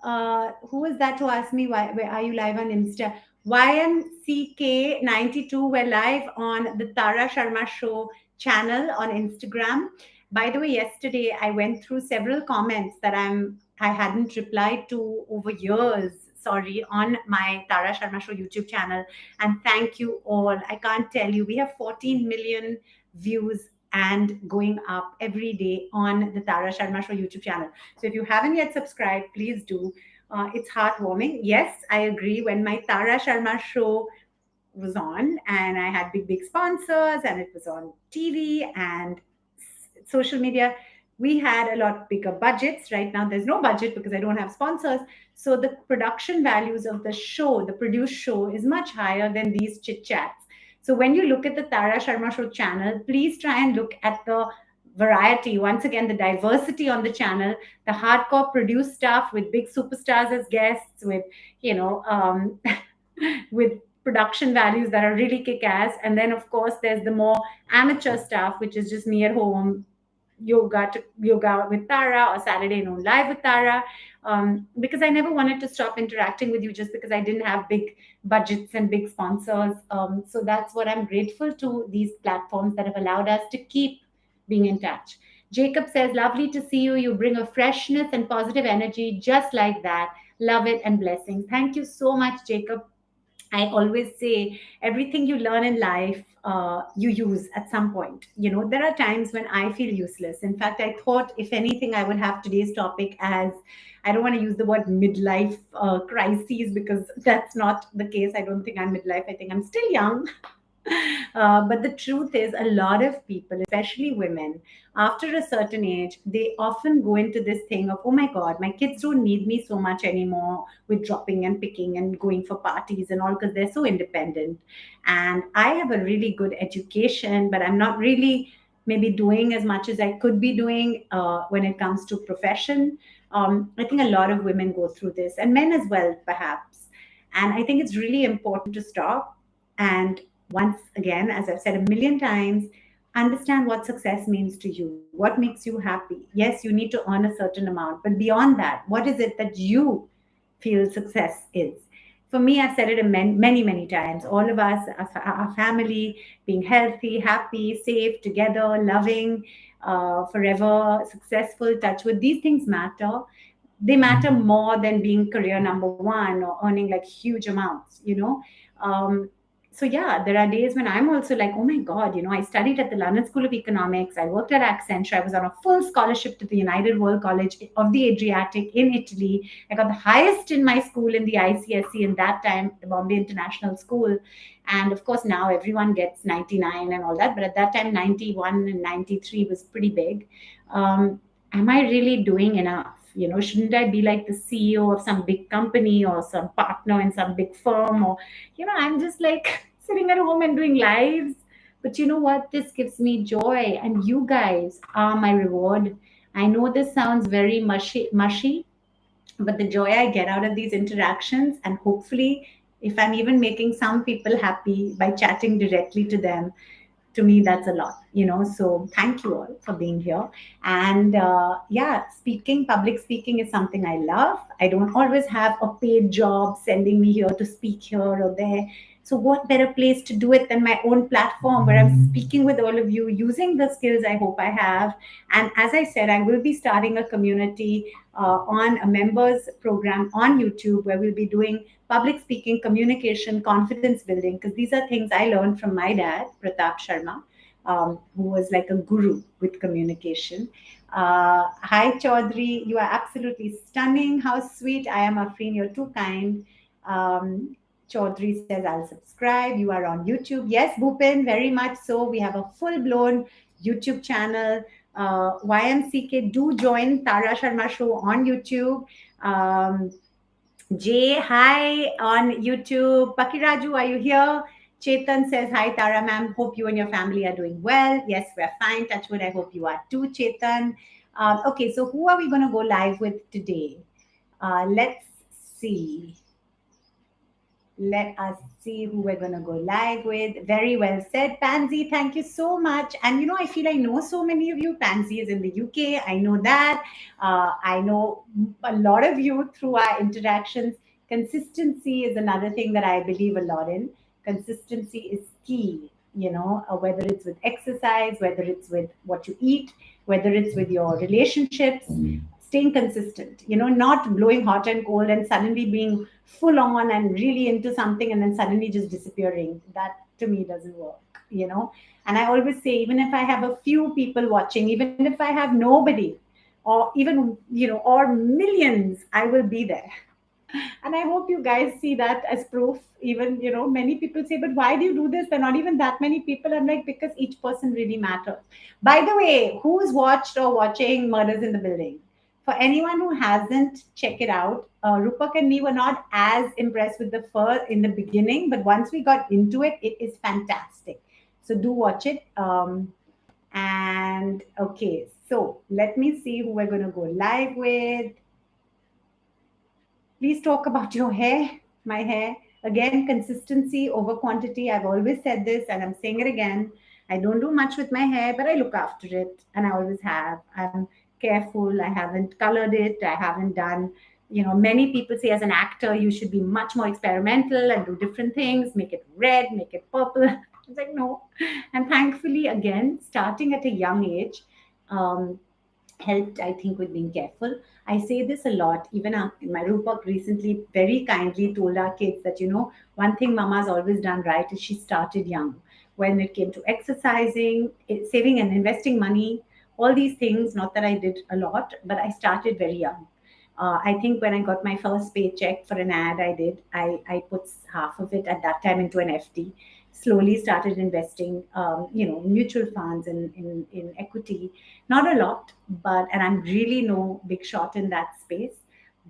Who is that who asked me where are you live on Insta? YMCK92, we're live on the Tara Sharma Show channel on Instagram. By the way, yesterday I went through several comments that I hadn't replied to over years. Sorry, on my Tara Sharma Show YouTube channel. And thank you all. I can't tell you, we have 14 million views and going up every day on the Tara Sharma Show YouTube channel. So if you haven't yet subscribed, please do. It's heartwarming. Yes, I agree. When my Tara Sharma Show was on and I had big sponsors and it was on TV and social media, we had a lot bigger budgets. Right now there's no budget because I don't have sponsors, so the production values of the show, the produced show, is much higher than these chit chats. So when you look at the Tara Sharma Show channel, please try and look at the variety, once again, the diversity on the channel, the hardcore produced stuff with big superstars as guests, with with production values that are really kick-ass. And then of course there's the more amateur stuff, which is just me at home, yoga with Tara or Saturday Noon Live with Tara. Because I never wanted to stop interacting with you just because I didn't have big budgets and big sponsors. So that's what I'm grateful to, these platforms that have allowed us to keep being in touch. Jacob says, lovely to see you. You bring a freshness and positive energy just like that. Love it and blessings. Thank you so much, Jacob. I always say everything you learn in life, you use at some point. There are times when I feel useless. In fact, I thought, if anything, I would have today's topic as, I don't want to use the word midlife crises, because that's not the case. I don't think I'm midlife. I think I'm still young. But the truth is, a lot of people, especially women, after a certain age, they often go into this thing of, oh my God, my kids don't need me so much anymore with dropping and picking and going for parties and all, because they're so independent. And I have a really good education, but I'm not really maybe doing as much as I could be doing when it comes to profession. I think a lot of women go through this, and men as well, perhaps. And I think it's really important to stop and, once again, as I've said a million times, understand what success means to you. What makes you happy? Yes, you need to earn a certain amount, but beyond that, what is it that you feel success is? For me, I've said it many times. All of us, our family, being healthy, happy, safe, together, loving, forever, successful, touch with, these things matter. They matter more than being career number one or earning like huge amounts. So yeah, there are days when I'm also like, oh my God, I studied at the London School of Economics. I worked at Accenture. I was on a full scholarship to the United World College of the Adriatic in Italy. I got the highest in my school in the ICSE in that time, the Bombay International School. And of course, now everyone gets 99 and all that. But at that time, 91 and 93 was pretty big. Am I really doing enough? Shouldn't I be like the CEO of some big company or some partner in some big firm? Or, I'm just like sitting at home and doing lives. But you know what? This gives me joy, and you guys are my reward. I know this sounds very mushy, but the joy I get out of these interactions, and hopefully, if I'm even making some people happy by chatting directly to them, to me that's a lot. So thank you all for being here. And yeah, public speaking is something I love. I don't always have a paid job sending me here to speak here or there. So what better place to do it than my own platform, where I'm speaking with all of you using the skills I hope I have. And as I said, I will be starting a community on a members program on YouTube, where we'll be doing public speaking, communication, confidence building, because these are things I learned from my dad, Pratap Sharma, who was like a guru with communication. Hi, Chaudhry. You are absolutely stunning. How sweet. I am Afreen. You're too kind. Chaudhry says, I'll subscribe. You are on YouTube. Yes, Bhupin, very much so. We have a full blown YouTube channel. YMCK, do join Tara Sharma Show on YouTube. Jay, hi on YouTube. Pakiraju, are you here? Chetan says, hi, Tara ma'am. Hope you and your family are doing well. Yes, we're fine. Touchwood, I hope you are too, Chetan. Okay, so who are we going to go live with today? Let's see. Let us see who we're going to go live with. Very well said, Pansy. Thank you so much. And I feel I know so many of you. Pansy is in the UK. I know that. I know a lot of you through our interactions. Consistency is another thing that I believe a lot in. Consistency is key, whether it's with exercise, whether it's with what you eat, whether it's with your relationships, staying consistent, not blowing hot and cold and suddenly being full on and really into something and then suddenly just disappearing. That to me doesn't work, and I always say, even if I have a few people watching, even if I have nobody, or even or millions, I will be there. And I hope you guys see that as proof. Even, many people say, but why do you do this? There are not even that many people. I'm like, because each person really matters. By the way, who's watched or watching Murders in the Building? For anyone who hasn't, check it out. Rupak and me were not as impressed with the fur in the beginning, but once we got into it, it is fantastic. So do watch it. And okay, so let me see who we're going to go live with. Please talk about your hair, my hair. Again, consistency over quantity. I've always said this and I'm saying it again. I don't do much with my hair, but I look after it and I always have. I'm careful. I haven't colored it. I haven't done, many people say as an actor, you should be much more experimental and do different things, make it red, make it purple. It's like, no. And thankfully, again, starting at a young age, um, helped, I think, with being careful. I say this a lot. Even my Rupak recently very kindly told our kids that, one thing Mama's always done right is she started young. When it came to exercising, saving and investing money, all these things, not that I did a lot, but I started very young. I think when I got my first paycheck for an ad I did, I put half of it at that time into an FD. Slowly started investing, in mutual funds and in equity. Not a lot, but, and I'm really no big shot in that space,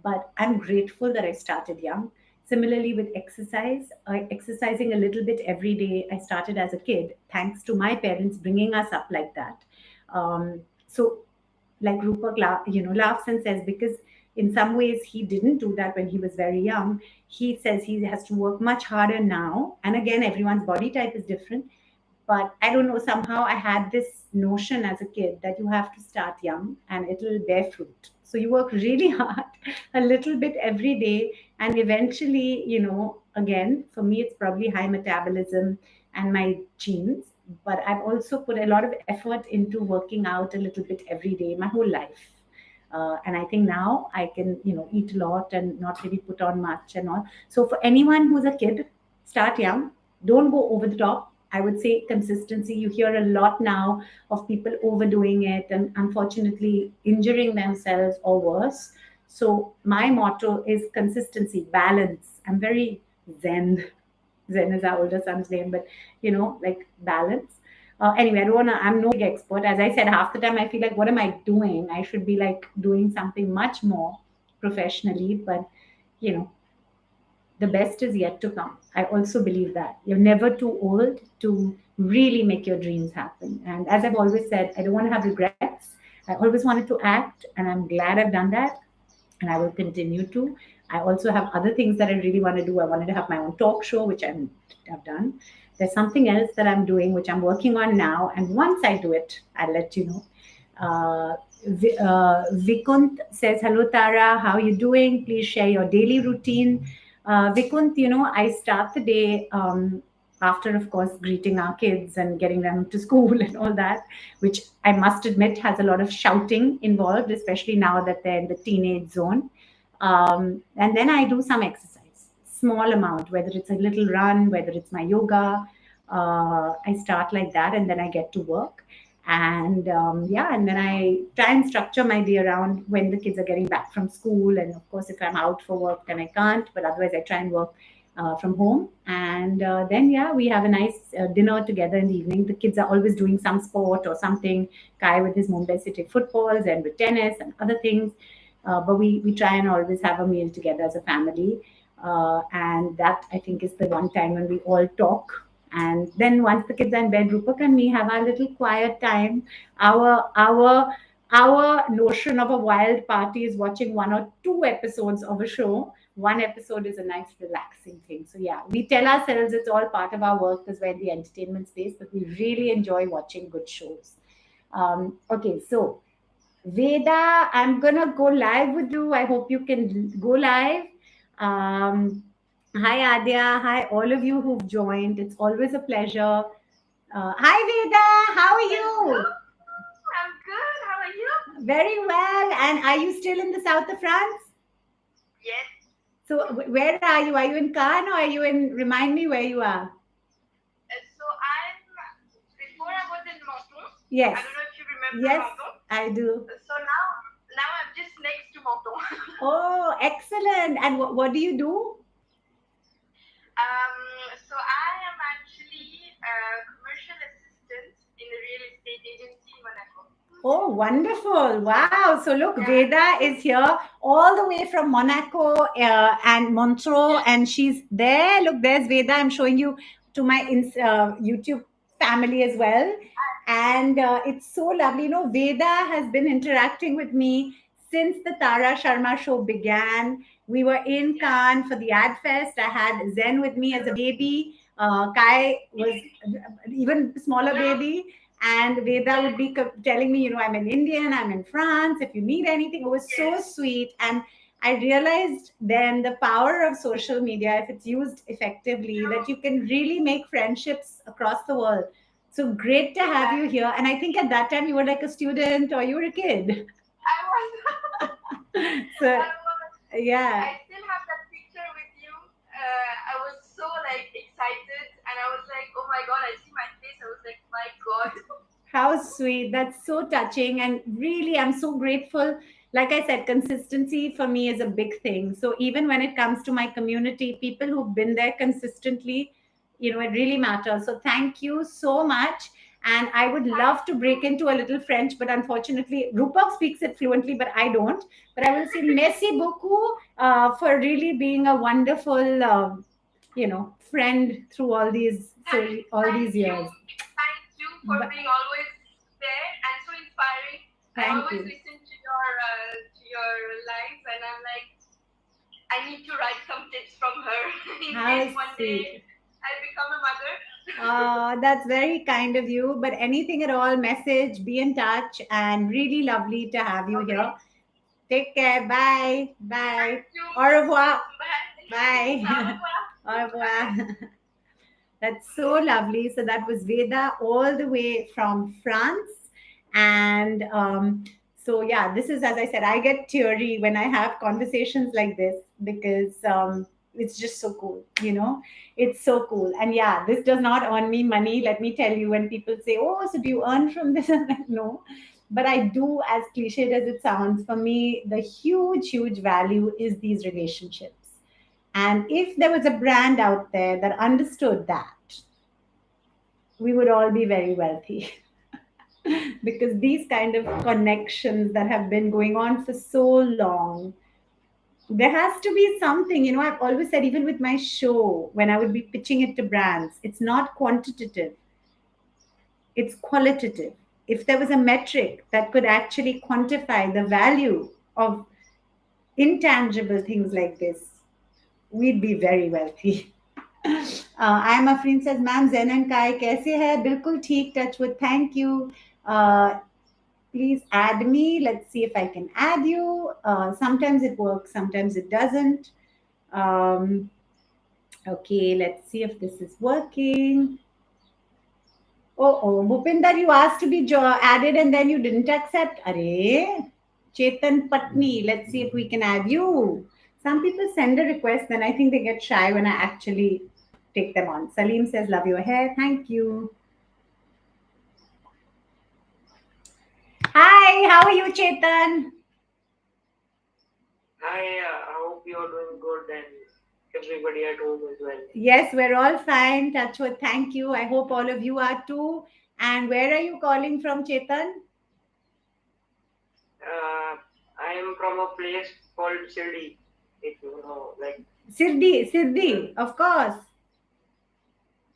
but I'm grateful that I started young. Similarly with exercise, exercising a little bit every day. I started as a kid, thanks to my parents bringing us up like that. So like Rupak laughs and says, because in some ways he didn't do that when he was very young. He says he has to work much harder now. And again, everyone's body type is different. But I don't know, somehow I had this notion as a kid that you have to start young and it'll bear fruit. So you work really hard, a little bit every day, and eventually, again, for me, it's probably high metabolism and my genes. But I've also put a lot of effort into working out a little bit every day my whole life. And I think now I can, eat a lot and not really put on much and all. So for anyone who's a kid, start young. Don't go over the top. I would say consistency. You hear a lot now of people overdoing it and unfortunately injuring themselves or worse. So my motto is consistency, balance. I'm very zen. Zen is our older son's name, but like balance. Anyway, I don't wanna. I'm no big expert. As I said, half the time I feel like, what am I doing? I should be like doing something much more professionally. But you know, the best is yet to come. I also believe that you're never too old to really make your dreams happen. And as I've always said, I don't want to have regrets. I always wanted to act, and I'm glad I've done that, and I will continue to. I also have other things that I really want to do. I wanted to have my own talk show, which I've done. There's something else that I'm doing, which I'm working on now, and once I do it, I'll let you know. Vikunt says, "Hello, Tara. How are you doing? Please share your daily routine." Vikunt, I start the day after, of course, greeting our kids and getting them to school and all that, which I must admit has a lot of shouting involved, especially now that they're in the teenage zone. And then I do some exercise, small amount, whether it's a little run, whether it's my yoga. I start like that, and then I get to work. And yeah, and then I try and structure my day around when the kids are getting back from school. And of course, if I'm out for work, then I can't. But otherwise, I try and work from home. And then, yeah, we have a nice dinner together in the evening. The kids are always doing some sport or something. Kai with his Mumbai City footballs and with tennis and other things. But we try and always have a meal together as a family. And that, I think, is the one time when we all talk. And then once the kids are in bed, Rupak and me have our little quiet time, our our notion of a wild party is watching 1 or 2 episodes of a show. One episode is a nice relaxing thing. So yeah, we tell ourselves it's all part of our work because we're in the entertainment space, but we really enjoy watching good shows. Okay, so Veda, I'm gonna go live with you. I hope you can go live. Um, Hi Adya, hi all of you who've joined. It's always a pleasure. Hi Veda, how are Hello, you? I'm good. How are you? Very well. And are you still in the south of France? Yes. So where are you? Are you in Cannes or are you in? Remind me where you are. So I'm before I was in Menton. I Yes, don't know if you remember yes, Menton. I do. So now I'm just next to Menton. Oh, excellent. And what do you do? So I am actually a commercial assistant in a real estate agency in Monaco. Oh, wonderful. Wow. So look, Yeah. Veda is here all the way from Monaco and Montreux, Yes. and she's there. Look, there's Veda. I'm showing you to my YouTube family as well. And it's so lovely. You know, Veda has been interacting with me since the Tara Sharma Show began. We were in Yeah. Cannes for the Ad Fest. I had Zen with me as a baby. Kai was even smaller Yeah. baby, and Veda would be telling me, you know, I'm an Indian, I'm in France. If you need anything, it was so Yes. sweet. And I realized then the power of social media, if it's used effectively, that you True. can really make friendships across the world. So great to have you Exactly. here. And I think at that time you were like a student or you were a kid. I was. So, I was. yeah. I still have that picture with you. I was so like excited, and I was like, "Oh my god!" I see my face. I was like, "My god!" How sweet. That's so touching. And really, I'm so grateful. Like I said, consistency for me is a big thing. So even when it comes to my community, people who've been there consistently, you know, it really matters. So thank you so much. And I would Thank love to you. break into a little French, but unfortunately, Rupak speaks it fluently, but I don't. But I will say merci beaucoup for really being a wonderful, friend through all Thank these you. years. Thank you for But being always there and so inspiring. I thank always you. listen to your lives, and I'm like, I need to write some tips from her in case How one sweet. day I become a mother. That's very kind of you. But anything at all, message, be in touch, and really lovely to have you Okay. here. Take care. Bye. Thank Bye. you. Au revoir. Bye. Au Bye. revoir. Au Bye. revoir. That's so lovely. So that was Veda all the way from France. And so, yeah, this is, as I said, I get teary when I have conversations like this because it's just so cool, you know? It's so cool. And yeah, this does not earn me money. Let me tell you, when people say, oh, so do you earn from this? I'm like, no. But I do, as cliched as it sounds, for me, the huge, huge value is these relationships. And if there was a brand out there that understood that, we would all be very wealthy. Because these kind of connections that have been going on for so long, there has to be something, you know. I've always said, even with my show, when I would be pitching it to brands, it's not quantitative, it's qualitative. If there was a metric that could actually quantify the value of intangible things like this, we'd be very wealthy. I am Afreen says, ma'am Jain and काय कैसे है? बिल्कुल ठीक, touch wood, thank you. Please add me. Let's see if I can add you. Sometimes it works, sometimes it doesn't. um, okay, let's see if this is working. Oh, Bhupinder, you asked to be added and then you didn't accept. Arey, Chetan Patni, let's see if we can add you. Some people send a request, then I think they get shy when I actually take them on. Salim says, love your hair. Thank you. Hi, how are you, Chetan? Hi, I hope you're doing good and everybody at home as well. Yes, we're all fine. Touchwood, thank you. I hope all of you are too. And where are you calling from, Chetan? Uh, I am from a place called Sirdi, if you know, like, Siddhi, uh, Siddhi, of course.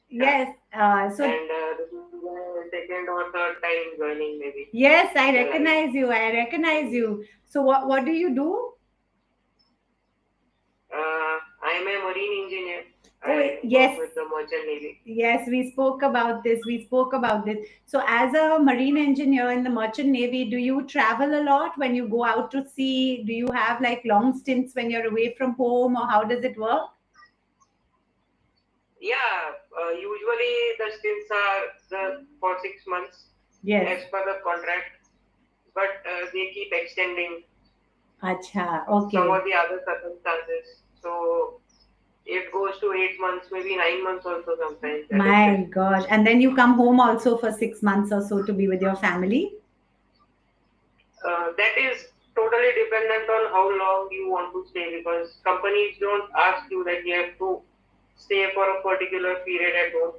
yeah. Yes. So And this is where second or third time joining maybe Yes, I the live. recognize you. I recognize you. So what do you do? I'm a marine engineer. Oh, I work yes. with the merchant navy. Yes, we spoke about this. We spoke about this. So, as a marine engineer in the merchant navy, do you travel a lot when you go out to sea? Do you have like long stints when you're away from home, or how does it work? Yeah, usually the stints are for 6 months Yes. as per the contract, but they keep extending Acha. some of Okay. the other circumstances. So it goes to 8 months, maybe 9 months also sometimes at a My stretch. gosh. And then you come home also for 6 months or so to be with your family? That is totally dependent on how long you want to stay because companies don't ask you that you have to stay for a particular period at home.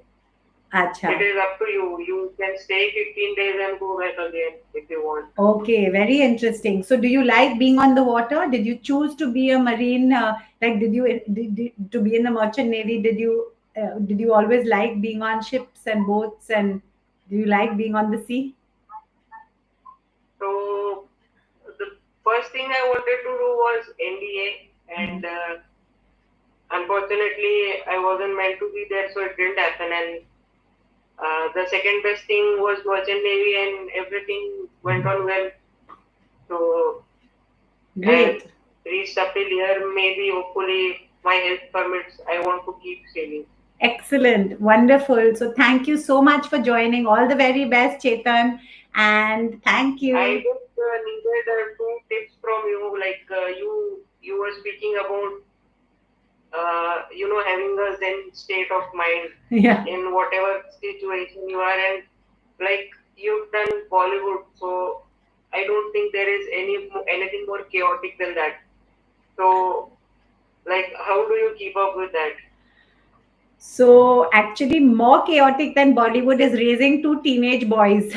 It Acha. is up to you. You can stay 15 days and go back again if you want. Okay, very interesting. So, do you like being on the water? Did you choose to be a marine? Like, to be in the merchant navy? Did you always like being on ships and boats? And do you like being on the sea? So the first thing I wanted to do was NDA, and unfortunately, I wasn't meant to be there, so it didn't happen. And the second best thing was merchant navy, and everything went on well. So I Great. reached up till here. Maybe, hopefully, my health permits. I want to keep sailing. Excellent. Wonderful. So, thank you so much for joining. All the very best, Chetan. And thank I you. just needed two tips from you. Like you were speaking about having a zen state of mind Yeah. in whatever situation you are, and like you've done Bollywood, so I don't think there is anything more chaotic than that. So, like, how do you keep up with that? So actually, more chaotic than Bollywood is raising two teenage boys.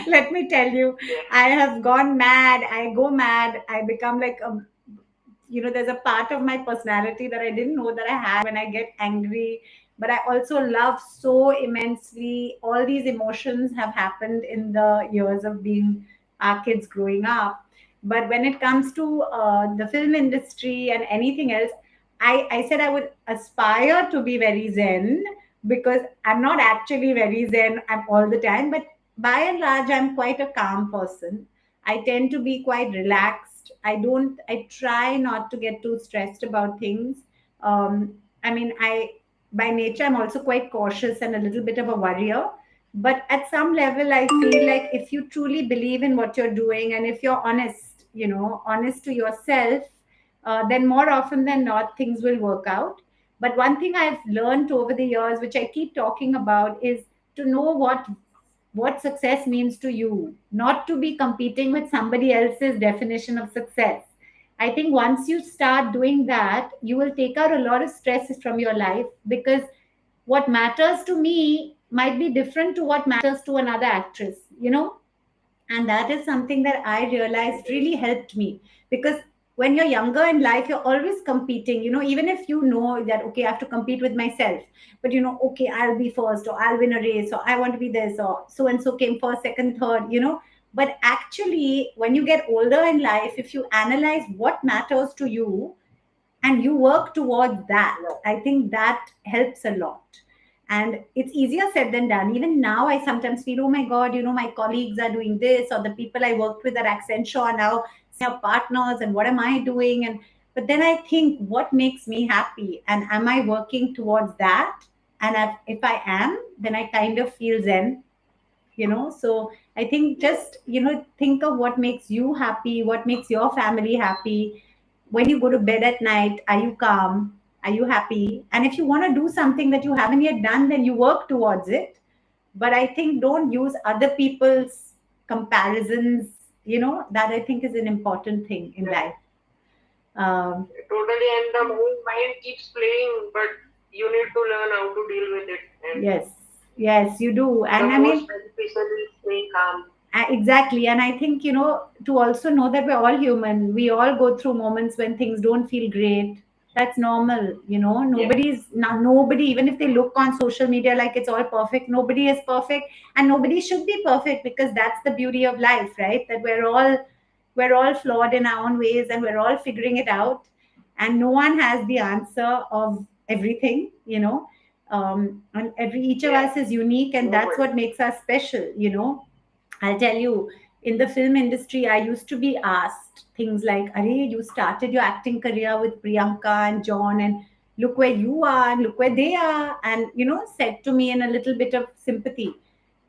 Let me tell you, Yeah. I have gone mad. I go mad. I become like there's a part of my personality that I didn't know that I had when I get angry. But I also love so immensely. All these emotions have happened in the years of being our kids growing up. But when it comes to the film industry and anything else, I said I would aspire to be very zen because I'm not actually very zen all the time, but by and large, I'm quite a calm person. I tend to be quite relaxed. I try not to get too stressed about things. I mean, by nature, I'm also quite cautious and a little bit of a worrier. But at some level, I feel like if you truly believe in what you're doing and if you're honest, honest to yourself, then more often than not, things will work out. But one thing I've learned over the years, which I keep talking about, is to know what success means to you, not to be competing with somebody else's definition of success. I think once you start doing that, you will take out a lot of stress from your life because what matters to me might be different to what matters to another actress. And that is something that I realized really helped me because when you're younger in life, you're always competing, even if you know that, okay, I have to compete with myself, but okay, I'll be first, or I'll win a race, or I want to be this, or so and so came first, second, third. But actually, when you get older in life, if you analyze what matters to you, and you work towards that, I think that helps a lot. And it's easier said than done. Even now I sometimes feel, oh my god, my colleagues are doing this, or the people I worked with at Accenture are now senior partners, and what am I doing? And but then I think, what makes me happy, and am I working towards that? And if I am, then I kind of feel zen. So I think, Yeah. just think of what makes you happy, what makes your family happy. When you go to bed at night, are you calm? Are you happy? And if you want to do something that you haven't yet done, then you work towards it. But I think don't use other people's comparisons. That I think is an important thing in Yeah. life. um, Totally, and the mind keeps playing, but you need to learn how to deal with it. And yes, yes, you do. the And I most mean, beneficial is staying calm. exactly. And I think, to also know that we're all human. We all go through moments when things don't feel great. That's normal, Yeah, nobody's now, nobody, even if they look on social media like it's all perfect, nobody is perfect, and nobody should be perfect, because that's the beauty of life, right? That we're all flawed in our own ways, and we're all figuring it out, and no one has the answer of everything, and each of yeah, us is unique, and that's nobody. what makes us special. I'll tell you, in the film industry, I used to be asked things like, Are, you started your acting career with Priyanka and John, and look where you are, and look where they are, and, said to me in a little bit of sympathy.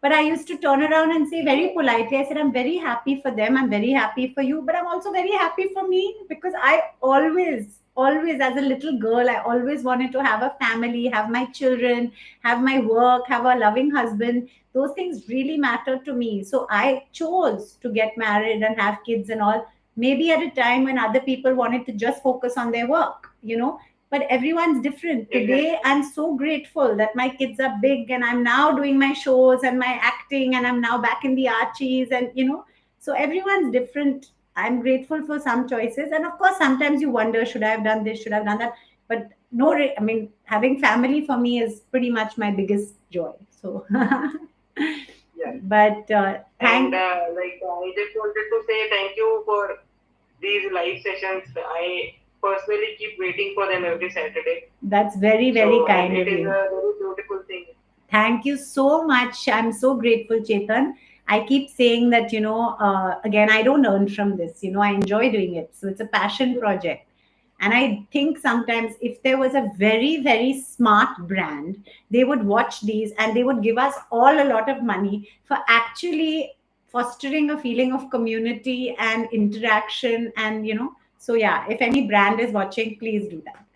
But I used to turn around and say very politely, I said, I'm very happy for them, I'm very happy for you, but I'm also very happy for me, because I always, as a little girl, I always wanted to have a family, have my children, have my work, have a loving husband. Those things really mattered to me. So I chose to get married and have kids and all, maybe at a time when other people wanted to just focus on their work. But everyone's different. Exactly. Today, I'm so grateful that my kids are big, and I'm now doing my shows and my acting, and I'm now back in the Archies, and, so everyone's different. I'm grateful for some choices. And of course, sometimes you wonder, should I have done this? Should I have done that? But no, I mean, having family for me is pretty much my biggest joy. So, Yeah. but And thank I just wanted to say thank you for these live sessions. I personally keep waiting for them every Saturday. That's very, very So, and kind it of is you. a very beautiful thing. Thank you so much. I'm so grateful, Chetan. I keep saying that, again, I don't earn from this. I enjoy doing it. So it's a passion project. And I think sometimes if there was a very, very smart brand, they would watch these and they would give us all a lot of money for actually fostering a feeling of community and interaction. And, so yeah, if any brand is watching, please do that.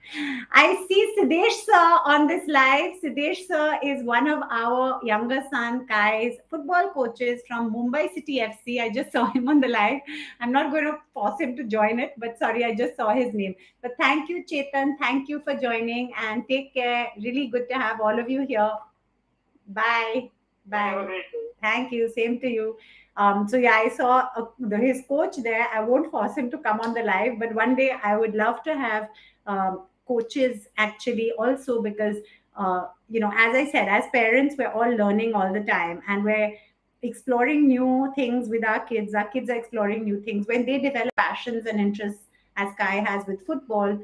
I see Siddesh sir on this live. Siddesh sir is one of our younger son Kai's football coaches from Mumbai City FC. I just saw him on the live. I'm not going to force him to join it, but sorry, I just saw his name. But thank you, Chetan. Thank you for joining, and take care. Really good to have all of you here. Bye. Have a Bye. great day. Thank you. Same to you. So yeah, I saw his coach there. I won't force him to come on the live, but one day I would love to have coaches actually also, because as I said, as parents, we're all learning all the time, and we're exploring new things with our kids. Our kids are exploring new things when they develop passions and interests, as Kai has with football.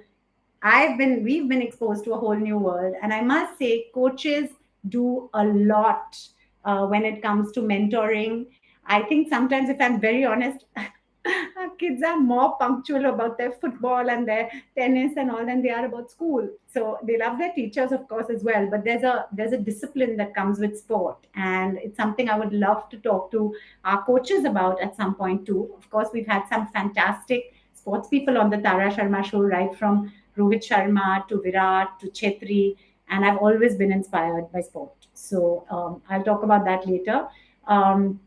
We've been exposed to a whole new world. And I must say, coaches do a lot when it comes to mentoring. I think sometimes, if I'm very honest, our kids are more punctual about their football and their tennis and all than they are about school. So they love their teachers, of course, as well. But there's a discipline that comes with sport, and it's something I would love to talk to our coaches about at some point too. Of course, we've had some fantastic sports people on the Tara Sharma Show, right from Rohit Sharma to Virat to Chetri, and I've always been inspired by sport. So I'll talk about that later. Um,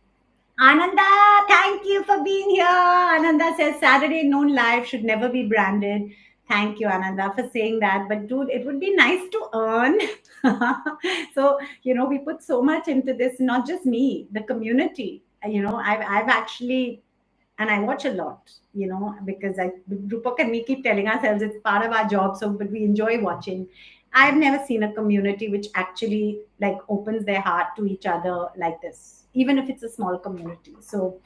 Ananda, thank you for being here. Ananda says Saturday Noon Live should never be branded. Thank you, Ananda, for saying that. But dude, it would be nice to earn. So, we put so much into this, not just me, the community. I've actually, and I watch a lot, because Rupak and me keep telling ourselves it's part of our job. So, but we enjoy watching. I've never seen a community which actually like opens their heart to each other like this, even if it's a small community. So,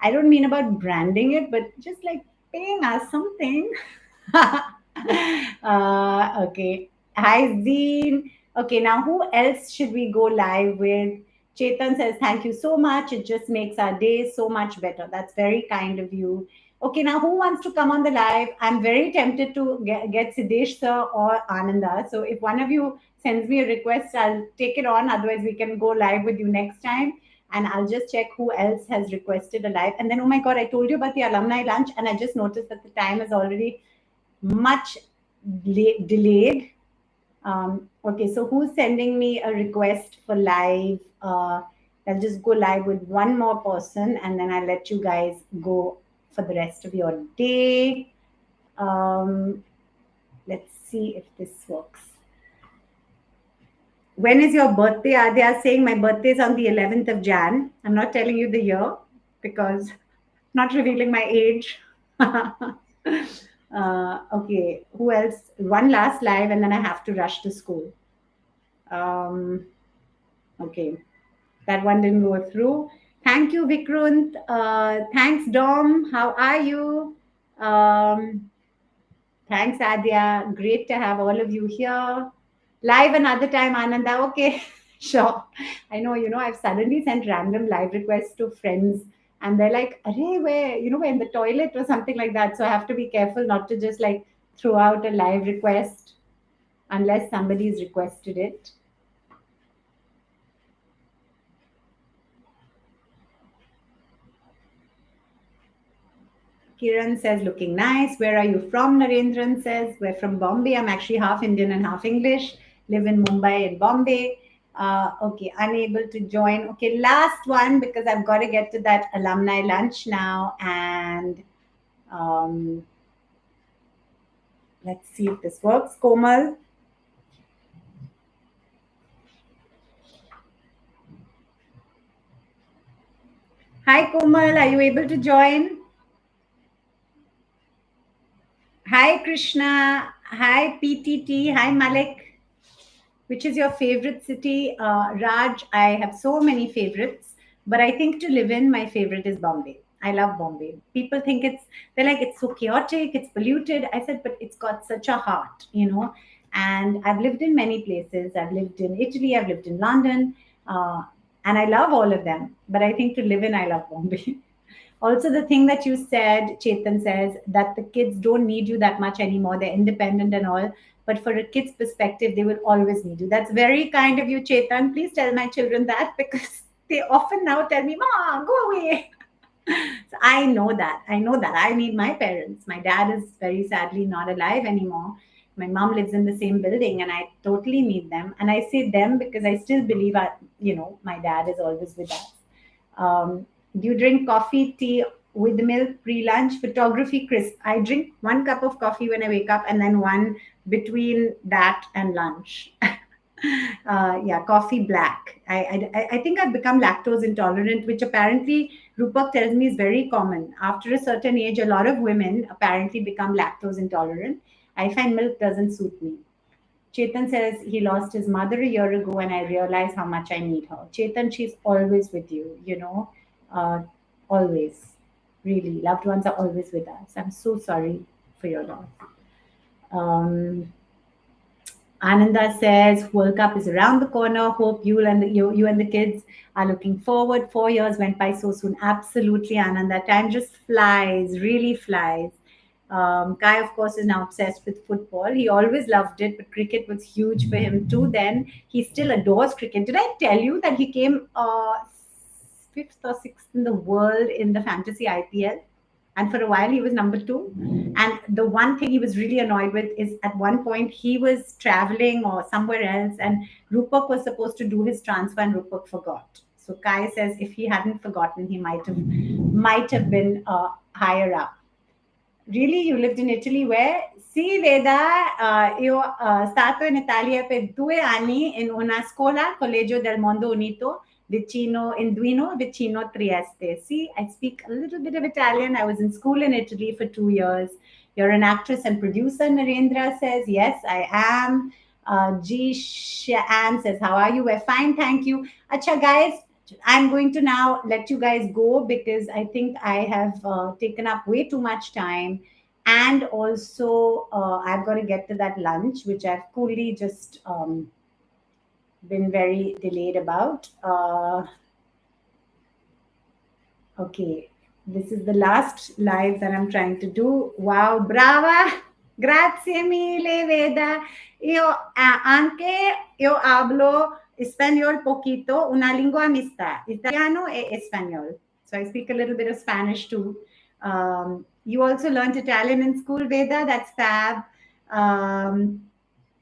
I don't mean about branding it, but just like paying us something. Okay. Hi, Zeen. Okay, now who else should we go live with? Chetan says, Thank you so much. It just makes our day so much better. That's very kind of you. Okay, now who wants to come on the live? I'm very tempted to get Siddesh sir or Ananda. So if one of you sends me a request, I'll take it on. Otherwise, we can go live with you next time. And I'll just check who else has requested a live. And then, oh my God, I told you about the alumni lunch, and I just noticed that the time is already much delayed. Okay, so who's sending me a request for live? I'll just go live with one more person, and then I'll let you guys go for the rest of your day. Let's see if this works. When is your birthday? They are saying my birthday is on the 11th of Jan. I'm not telling you the year because not revealing my age. Okay, who else? One last live, and then I have to rush to school. Um, okay, that one didn't go through. Thank you, Vikrunt. Thanks, Dom. How are you? Um, Thanks, Adya. Great to have all of you here. Live another time, Ananda. Okay, sure. I know, I've suddenly sent random live requests to friends and they're like, Arey, where, we're in the toilet or something like that. So I have to be careful not to just like throw out a live request unless somebody's requested it. Kiran says, looking nice. Where are you from? Narendran says, we're from Bombay. I'm actually half Indian and half English. Live in Mumbai and Bombay. Okay, unable to join. Okay, last one because I've got to get to that alumni lunch now. And um, let's see if this works. Komal. Hi, Komal. Are you able to join? Hi, Krishna. Hi, PTT. Hi, Malik. Which is your favorite city? Raj, I have so many favorites, but I think to live in, my favorite is Bombay. I love Bombay. People think they're like, it's so chaotic, it's polluted. I said, but it's got such a heart. And I've lived in many places. I've lived in Italy, I've lived in London, uh, and I love all of them. But I think to live in, I love Bombay. Also, the thing that you said, Chetan says that the kids don't need you that much anymore. They're independent and all. But for a kid's perspective, they will always need you. That's very kind of you, Chetan. Please tell my children that because they often now tell me, Ma, go away. So I know that. I know that. I need my parents. My dad is very sadly not alive anymore. My mom lives in the same building and I totally need them. And I say them because I still believe, my dad is always with us. Do you drink coffee, tea with milk pre-lunch? Photography, Chris. I drink 1 cup of coffee when I wake up, and then one between that and lunch. Yeah, coffee black. I think I've become lactose intolerant, which apparently Rupak tells me is very common. After a certain age, a lot of women apparently become lactose intolerant. I find milk doesn't suit me. Chetan says he lost his mother a year ago, and I realize how much I need her. Chetan, she's always with you, uh, always. Really, loved ones are always with us. I'm so sorry for your loss. Um, Ananda says World Cup is around the corner. Hope you and the kids are looking forward. 4 years went by so soon. Absolutely, Ananda. Time just flies, really flies. Kai, of course, is now obsessed with football. He always loved it, but cricket was huge for him too. Then he still adores cricket. Did I tell you that he came fifth or sixth in the world in the fantasy IPL? And for a while he was number two. And the one thing he was really annoyed with is at one point he was traveling or somewhere else, and Rupak was supposed to do his transfer, and Rupak forgot. So Kai says if he hadn't forgotten, he might have been higher up. Really, you lived in Italy where? Sì, Veda, io stato in Italia per 2 anni in una scuola, Collegio del Mondo Unito, in Duino, vicino Trieste. See, I speak a little bit of Italian. I was in school in Italy for 2 years. You're an actress and producer, Narendra says. Yes, I am. G. Shan says, how are you? We're fine, thank you. Acha, guys, I'm going to now let you guys go because I think I have taken up way too much time. And also, I've got to get to that lunch, which I've coolly just been very delayed about. Okay, this is the last live that I'm trying to do. Wow, brava! Grazie mille, Veda. Io hablo español poquito, una lingua mixta, italiano e español. So I speak a little bit of Spanish too. You also learned Italian in school, Veda. That's fab.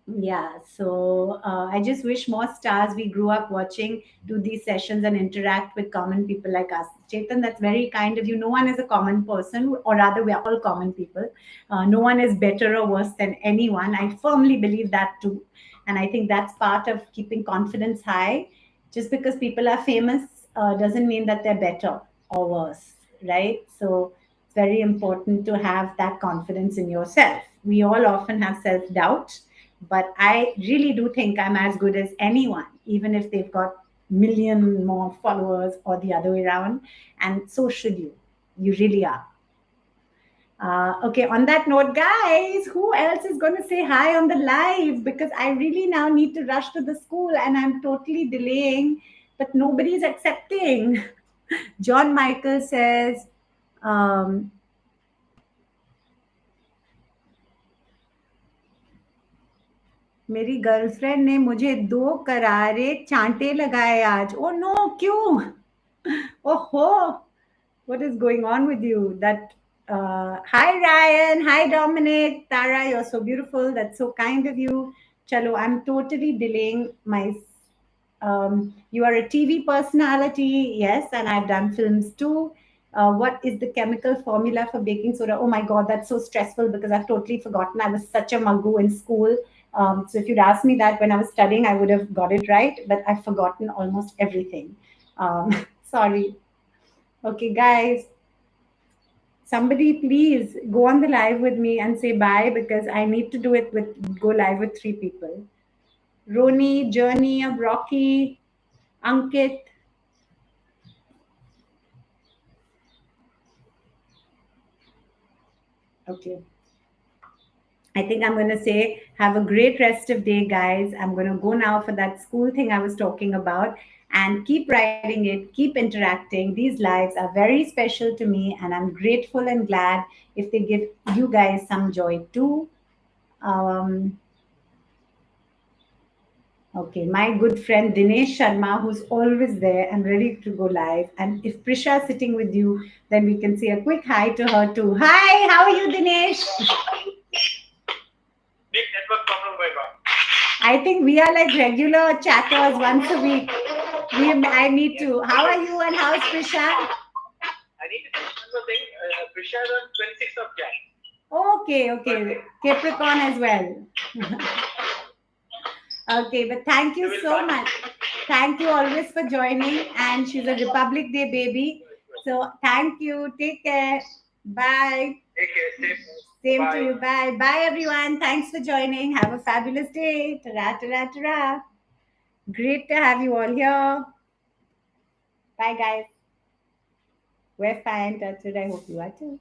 Yeah, so I just wish more stars we grew up watching do these sessions and interact with common people like us. Chetan, that's very kind of you. No one is a common person, or rather, we are all common people. No one is better or worse than anyone. I firmly believe that too. And I think that's part of keeping confidence high. Just because people are famous doesn't mean that they're better or worse, right? So It's very important to have that confidence in yourself. We all often have self doubt, but I really do think I'm as good as anyone, even if they've got million more followers or the other way around. And so should you. You really are. Okay, on that note, guys, who else is going to say hi on the live? Because I really now need to rush to the school and I'm totally delaying, but nobody's accepting. John Michael says, um, मेरी girlfriend ने मुझे 2 करारे चांटे लगाए आज. Oh no, क्यों? ओहो, what is going on with you? That Hi Ryan, hi Dominic, Tara, you're so beautiful. That's so kind of you. Chalo, I'm totally delaying my. You are a TV personality, yes, and I've done films too. What is the chemical formula for baking soda? Oh my God, that's so stressful because I've totally forgotten. I was such a muggu in school. So if you'd asked me that when I was studying, I would have got it right, but I've forgotten almost everything. Sorry. Okay, guys, somebody please go on the live with me and say bye because I need to do it with go live with 3 people. Roni, Journey, Rocky, Ankit. Okay. I think I'm going to say, have a great rest of day, guys. I'm going to go now for that school thing I was talking about and keep writing it, keep interacting. These lives are very special to me, and I'm grateful and glad if they give you guys some joy too. Um, Okay, my good friend Dinesh Sharma, who's always there and ready to go live. And if Prisha is sitting with you, then we can say a quick hi to her too. Hi, how are you, Dinesh? Big network problem going on. I think we are like regular chatters once a week. I need to. How are you and how's Prisha? I need to tell you one more thing. Prisha is on 26th of Jan. Okay, okay. Capricorn as well. Okay, but thank you so much. Thank you always for joining. And she's a Republic Day baby. So thank you. Take care. Bye. Take care. Same to you. Bye. Bye, everyone. Thanks for joining. Have a fabulous day. Ta-ra, ta-ra, ta-ra. Great to have you all here. Bye, guys. We're fine. That's it. I hope you are too.